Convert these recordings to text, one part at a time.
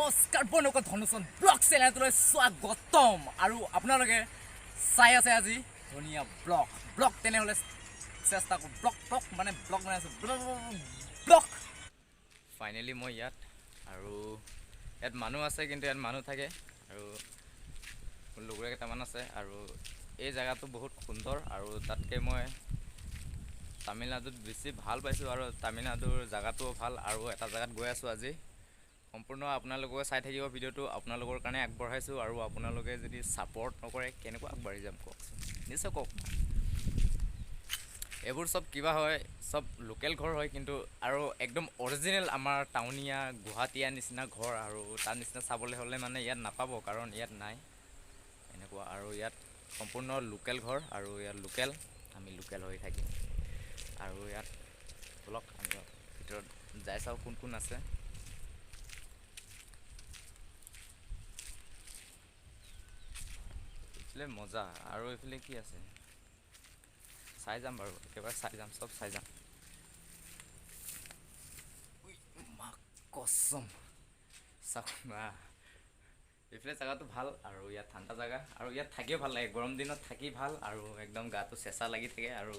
নমস্কাৰ বন্ধুসকল ধনুসনভ্লগছ চেনেলটোলৈ স্বাগতম আৰু আপোনালোকে চাই আছে আজি ধুনীয়া ব্লগ তেনেহ'লে চেষ্টা কৰোঁ ব্লগ মানে আছোঁ ব্লগ ফাইনেলি মই ইয়াত আৰু ইয়াত মানুহ আছে কিন্তু ইয়াত মানুহ থাকে আৰু লগৰ কেইটামান আছে আৰু এই জেগাটো বহুত সুন্দৰ আৰু তাতকৈ মই তামিলনাডুত বেছি ভাল পাইছোঁ আৰু তামিলনাডুৰ জেগাটোও ভাল আৰু এটা জেগাত গৈ আছোঁ আজি সম্পূৰ্ণ আপোনালোকে চাই থাকিব ভিডিঅ'টো আপোনালোকৰ কাৰণে আগবঢ়াইছোঁ আৰু আপোনালোকে যদি ছাপৰ্ট নকৰে কেনেকৈ আগবাঢ়ি যাম কওকচোন নিশ্চয় কওক এইবোৰ চব কিবা হয় চব লোকেল ঘৰ হয় কিন্তু আৰু একদম অৰিজিনেল আমাৰ টাউনীয়া গুৱাহাটীয়া নিচিনা ঘৰ আৰু তাৰ নিচিনা চাবলৈ হ'লে মানে ইয়াত নাপাব কাৰণ ইয়াত নাই এনেকুৱা আৰু ইয়াত সম্পূৰ্ণ লোকেল ঘৰ আৰু ইয়াত লোকেল আমি লোকেল হৈ থাকিম আৰু ইয়াত বলক আমি ভিতৰত যাই চাওঁ কোন কোন আছে এইফালে মজা আৰু এইফালে কি আছে চাই যাম বাৰু একেবাৰে চাই যাম চব চাই যাম কসম চাওক না এইফালে জেগাটো ভাল আৰু ইয়াত ঠাণ্ডা জেগা আৰু ইয়াত থাকিও ভাল লাগে গৰম দিনত থাকি ভাল আৰু একদম গাটো চেঁচা লাগি থাকে আৰু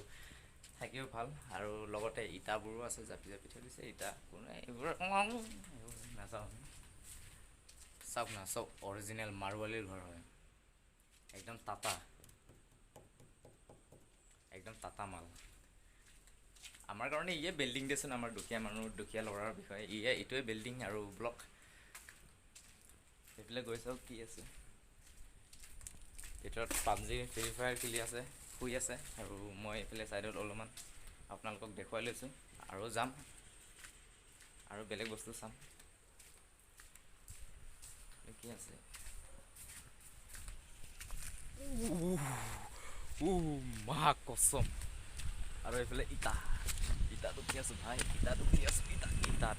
থাকিও ভাল আৰু লগতে ইটাবোৰো আছে জাপি জাপি থৈ দিছে ইটা কোনো এইবোৰ নাচাওঁ চাওক না চব অৰিজিনেল মাৰোৱালীৰ ঘৰ হয় একদম টাটা মাল আমাৰ কাৰণে ইয়ে বিল্ডিং দেচোন আমাৰ দুখীয়া মানুহ দুখীয়া ল'ৰাৰ বিষয়ে এইটোৱে বিল্ডিং আৰু ব্লক সেইফালে গৈ চাওক কি আছে ভিতৰত পাবজি ফ্ৰী ফায়াৰ খেলি আছে শুই আছে আৰু মই এইফালে ছাইডত অলপমান আপোনালোকক দেখুৱাই লৈছোঁ আৰু যাম আৰু বেলেগ বস্তু চাম কি আছে মা কসম আৰু এইফালে ইটাটো কি আছে ভাই ইটাটো কি আছে ইটাত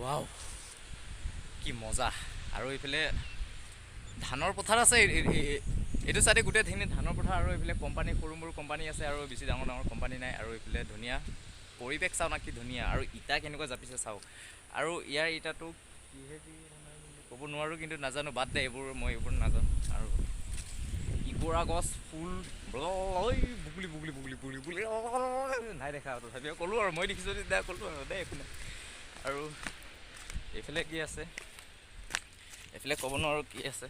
ৱাও কি মজা আৰু এইফালে ধানৰ পথাৰ আছে এইটো চাইডে গোটেইখিনি ধানৰ পথাৰ আৰু এইফালে কোম্পানী সৰু সৰু কোম্পানী আছে আৰু বেছি ডাঙৰ ডাঙৰ কোম্পানী নাই আৰু এইফালে ধুনীয়া পৰিৱেশ চাওঁ না কি ধুনীয়া আৰু ইটা কেনেকুৱা জাপিছে চাওক আৰু ইয়াৰ ইটাটো কিহেদি ক'ব নোৱাৰোঁ কিন্তু নাজানো বাদ দে মই এইবোৰ নাজানো আৰু ইবৰা গছ ফুল বুগলি নাই দেখা তথাপিও ক'লোঁ আৰু মই দেখিছোঁ তেতিয়া ক'লোঁ আৰু দেই একো নাই আৰু এইফালে কি আছে এইফালে ক'ব নোৱাৰোঁ কি আছে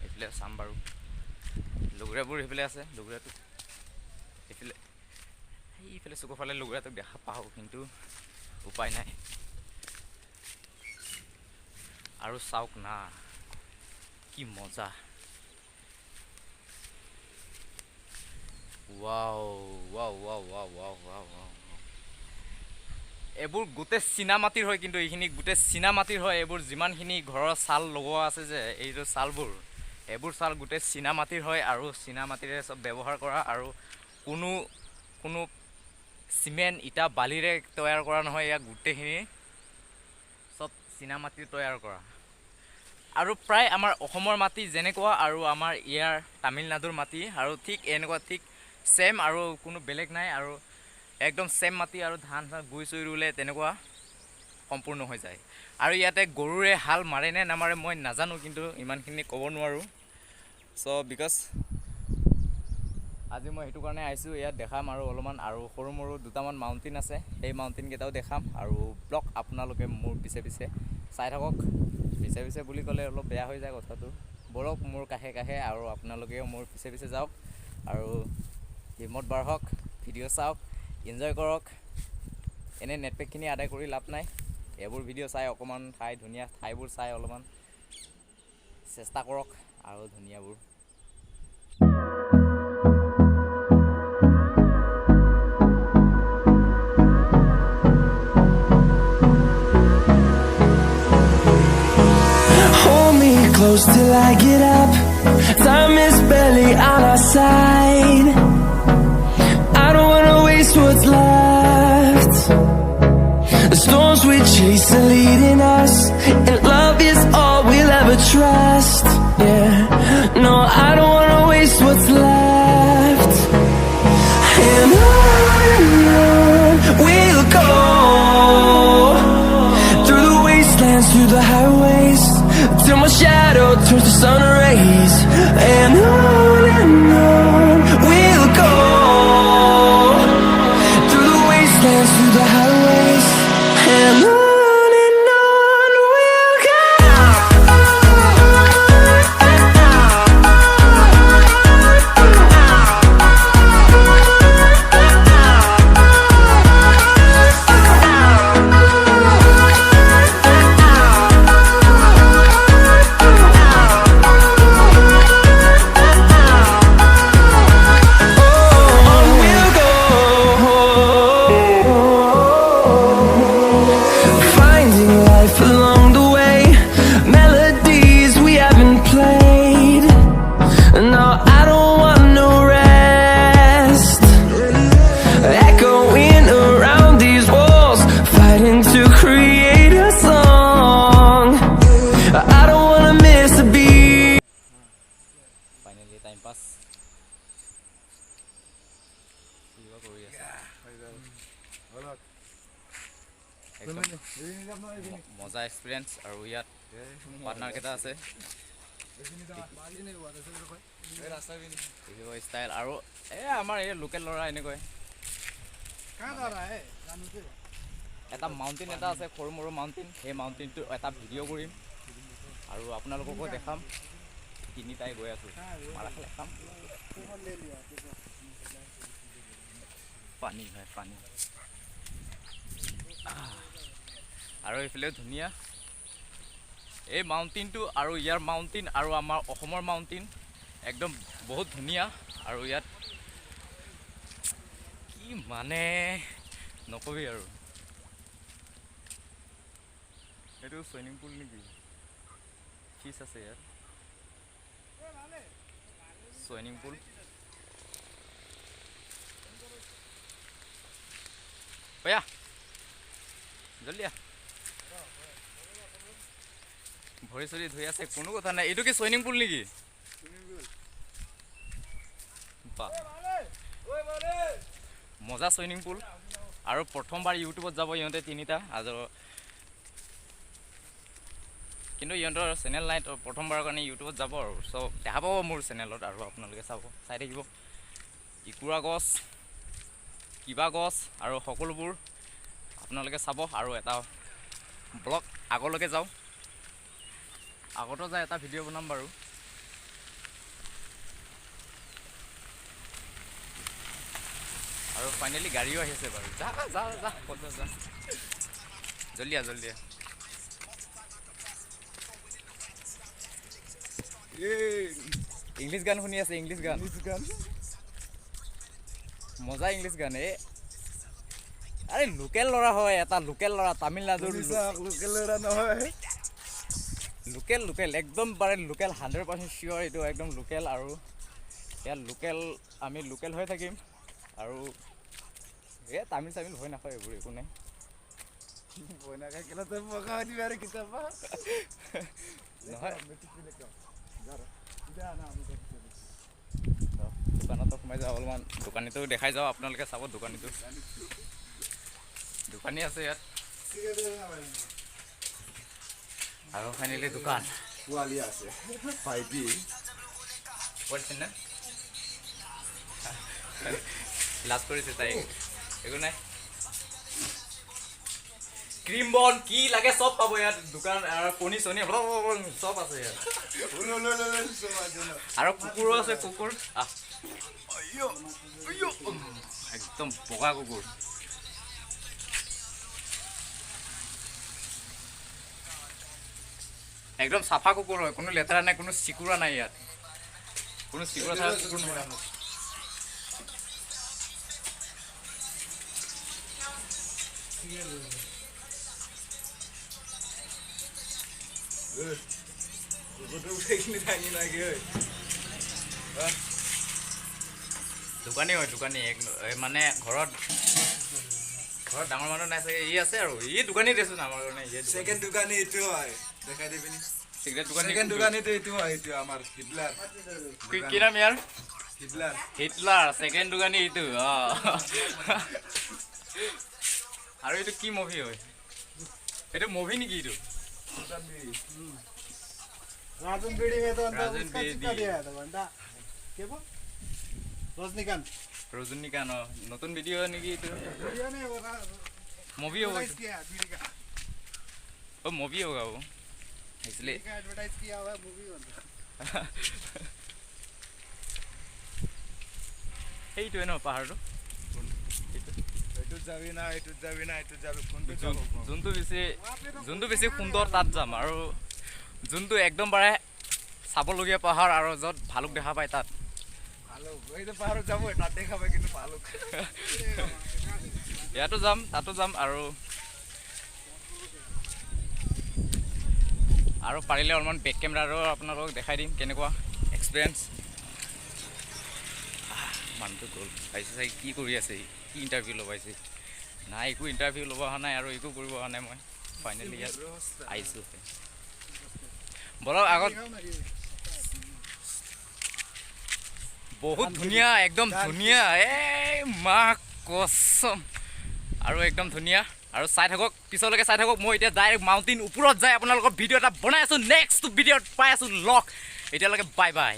এইফালে চাম বাৰু লুগুৰাবোৰ সেইফালে আছে লুগুৰাটো এইফালে চকুফালে লুগুৰাটোক দেখা পাওঁ কিন্তু উপায় নাই আৰু চাওক না কি মজা এইবোৰ গোটেই চীনা মাটিৰ হয় কিন্তু এইখিনি গোটেই চীনা মাটিৰ হয় এইবোৰ যিমানখিনি ঘৰৰ ছাল লগোৱা আছে যে এইটো ছালবোৰ এইবোৰ ছাল গোটেই চীনা মাটিৰ হয় আৰু চীনা মাটিৰে চব ব্যৱহাৰ কৰা আৰু কোনো চিমেণ্ট ইটা বালিৰে তৈয়াৰ কৰা নহয় ইয়াক গোটেইখিনি চব চীনা মাটিৰ তৈয়াৰ কৰা আৰু প্ৰায় আমাৰ অসমৰ মাটি যেনেকুৱা আৰু আমাৰ ইয়াৰ তামিলনাডুৰ মাটি আৰু ঠিক এনেকুৱা ঠিক ছেম আৰু কোনো বেলেগ নাই আৰু একদম ছেম মাটি আৰু ধান গুই চুই ৰুলে তেনেকুৱা সম্পূৰ্ণ হৈ যায় আৰু ইয়াতে গৰুৰে হাল মাৰে নে নামাৰে মই নাজানো কিন্তু ইমানখিনি ক'ব নোৱাৰোঁ চ' বিকজ আজি মই সেইটো কাৰণে আহিছোঁ ইয়াত দেখাম আৰু অলপমান আৰু সৰু মৰু দুটামান মাউণ্টেইন আছে সেই মাউণ্টেইনকেইটাও দেখাম আৰু ব্লগ আপোনালোকে মোৰ পিছে চাই থাকক পিছে বুলি ক'লে অলপ বেয়া হৈ যায় কথাটো বলক মোৰ কাষে কাষে আৰু আপোনালোকেও মোৰ পিছে যাওক আৰু হিমত বাঢ়ক ভিডিঅ' চাওক এনজয় কৰক এনে নেটপেকখিনি আদায় কৰি লাভ নাই এইবোৰ ভিডিঅ' চাই অকণমান ধুনীয়া ঠাইবোৰ চাই অলপমান চেষ্টা কৰক আৰু ধুনীয়াবোৰ Close till I get up. Time is barely on our side. I don't wanna waste what's left. The storms we chase are leading us, and love is all we'll ever trust. Yeah, no, I don't wanna waste what's left. And on we'll go through the wastelands, through the highways, till my shadow turns to sun rays. And on we'll go, through the wastelands, through the highways. And on we'll go. মজা experience আৰু ইয়াত partner কেইটা আছে style আৰু আমাৰ এই local ল'ৰা এনেকৈ এটা মাউণ্টেইন এটা আছে সৰু মৰু মাউণ্টেইন সেই মাউণ্টেইনটো এটা ভিডিঅ' কৰিম আৰু আপোনালোককো দেখাম তিনিটাই গৈ আছোঁ মাৰা খালে খাম পানী ভাই পানী আৰু এইফালে ধুনীয়া এই মাউণ্টেইনটো আৰু ইয়াৰ মাউণ্টেইন আৰু আমাৰ অসমৰ মাউণ্টেইন একদম বহুত ধুনীয়া আৰু ইয়াত কি মানে নকবি আৰু এইটো চুইমিং পুল নেকি ফিচ আছে ইয়াত চুইমিং পুল ভয়া জলদি ভৰি চৰি ধুই আছে কোনো কথা নাই এইটো কি চুইমিং পুল নেকি মজা চুইমিং পুল আৰু প্ৰথমবাৰ ইউটিউবত যাব ইহঁতে তিনিটা আৰু কিন্তু ইহঁতৰ চেনেল নাই প্ৰথমবাৰৰ কাৰণে ইউটিউবত যাব আৰু চব দেখা পাব মোৰ চেনেলত আৰু আপোনালোকে চাব চাই থাকিব ইকুৰা গছ কিবা গছ আৰু সকলোবোৰ আপোনালোকে চাব আৰু এটা ব্লগ আগলৈকে যাওঁ আগতো যায় এটা ভিডিঅ' বনাম বাৰু আৰু ফাইনেলি গাড়ীও আহিছে বাৰু যা যা যা ক'ত যা জলদি জলদি ইংলিছ গান শুনি আছে ইংলিছ গান মজা ইংলিছ গান আরে লোকেল ল'ৰা হয় এটা লোকেল ল'ৰা তামিলনাডুৰ লোকেল ল'ৰা নহয় লোকেল লোকেল একদম পাৰে লোকেল 100% চিয়ৰ এইটো একদম লোকেল আৰু ইয়াত লোকেল আমি লোকেল হৈ থাকিম আৰু তামিল চামিল ভয় নাখায় এইবোৰ একো নাই ভয় নাখায় কেলা তই বগা দিবি আৰু কিতাবা নহয় দোকানতো সোমাই যাওঁ অলপমান দোকানীটো দেখাই যাওঁ আপোনালোকে চাব দোকানীটো দোকানী আছে ইয়াত আৰু ফাইনেলি দোকান পোৱালি আছে ফাইপি পঢ়িছে না লাজ কৰিছে তাই একো নাই ক্ৰীম বন কি লাগে চব পাব ইয়াত দোকান আৰু কণী চনি চব আছে ইয়াত আৰু কুকুৰো আছে কুকুৰ একদম বগা কুকুৰ একদম চাফা কুকুৰ হয় কোনো লেতেৰা নাই কোনো চিকুৰা নাই ইয়াত কোনো চিকুৰা থকা কুকুৰ নহয় দোকানী হয় দোকানী মানে ঘৰত ডাঙৰ মানুহ নাই চাগে ই আছে আৰু ই দোকানী দেচোন আমাৰ কাৰণে ছেকেণ্ড দোকানী এইটো হয় দেখাই দিবিনি ছেকেণ্ড দোকানীটো এইটো হয় এইটো আমাৰ হিটলাৰ কি নাম ইয়াৰ হিটলাৰ ছেকেণ্ড দোকানী এইটো আৰু এইটো কি মুভি হয় এইটো মুভি নেকি এইটো राजन बीड़ी में तो अंदर राजन उसका बीड़ी। चिपका दिया था बंदा क्या वो रजनीकांत रजनीकांत नतुन भिडिओ नेকি এইটো वीडियो ने वो मूवी होगा एडवर्टाइज किया बीड़ी का ओ मूवी होगा वो इसलिए बीड़ी का एडवर्टाइज किया हुआ मूवी बन এইটোৱে ন পাহাৰটো এটু যাবি না এটু যাবি কোনটো যোনটো বেছি সুন্দৰ তাত যাম আৰু যোনটো একদম পাৰে চাবলগীয়া পাহাৰ আৰু য'ত ভালুক দেখা পায় তাত ভালো ওই তো পাহাড় যাবো তাত দেখাবে কিন্তু ভালো ইয়াতো যাম তাতো যাম আৰু পাৰিলে অলপমান বেক কেমেৰাৰো আপোনালোকক দেখাই দিম কেনেকুৱা এক্সপিৰিয়েঞ্চ মানুহটো গ'ল পাইছে চাই কি কৰি আছে কি ইণ্টাৰভিউ ল'ব আহিছে নাই একো ইণ্টাৰভিউ ল'ব অহা নাই আৰু একো কৰিব অহা নাই মই ফাইনেলি ইয়াত আহিছোঁ বলক আগত বহুত ধুনীয়া একদম ধুনীয়া এই মা কসম আৰু একদম ধুনীয়া আৰু চাই থাকক পিছলৈকে চাই থাকক মই এতিয়া ডাইৰেক্ট মাউণ্টেইন ওপৰত যাই আপোনালোকৰ ভিডিঅ' এটা বনাই আছোঁ নেক্সট ভিডিঅ'ত পাই আছোঁ লগ এতিয়ালৈকে bye bye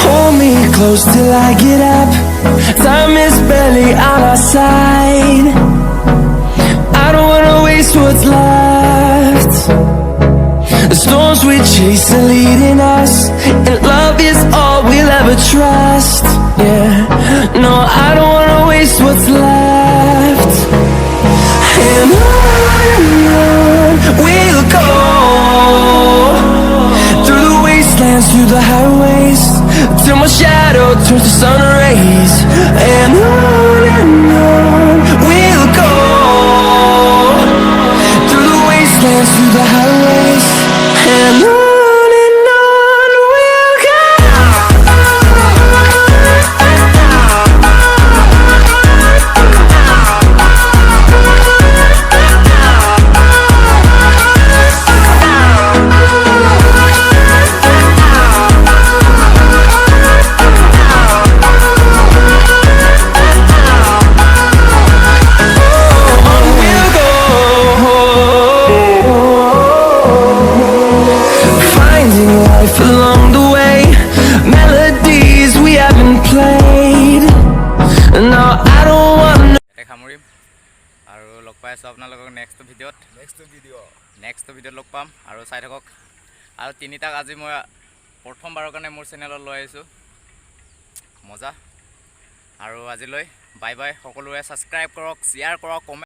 Hold me close till I get up. Time is barely on our side. I don't wanna waste what's left. The storms we chase are leading us, and love is all we'll ever trust. Yeah, no, I don't wanna waste what's left. And on we'll go, through the wastelands, through the highways, till my shadow turns to sun rays. And on we'll go, through the wastelands, through the highways. And on we'll go. Finding life along the way, melodies we haven't played. No, I don't want no. এতে সামৰিম আৰু লগ পাই আছোঁ আপোনালোকক next ভিডিঅ'ত লগ পাম আৰু চাই থাকক আৰু তিনিটাক আজি মই প্ৰথমবাৰৰ কাৰণে মোৰ চেনেলত লৈ আহিছোঁ মজা আৰু আজিলৈ বাই বাই সকলোৱে ছাবস্ক্ৰাইব কৰক শ্বেয়াৰ কৰক কমেণ্ট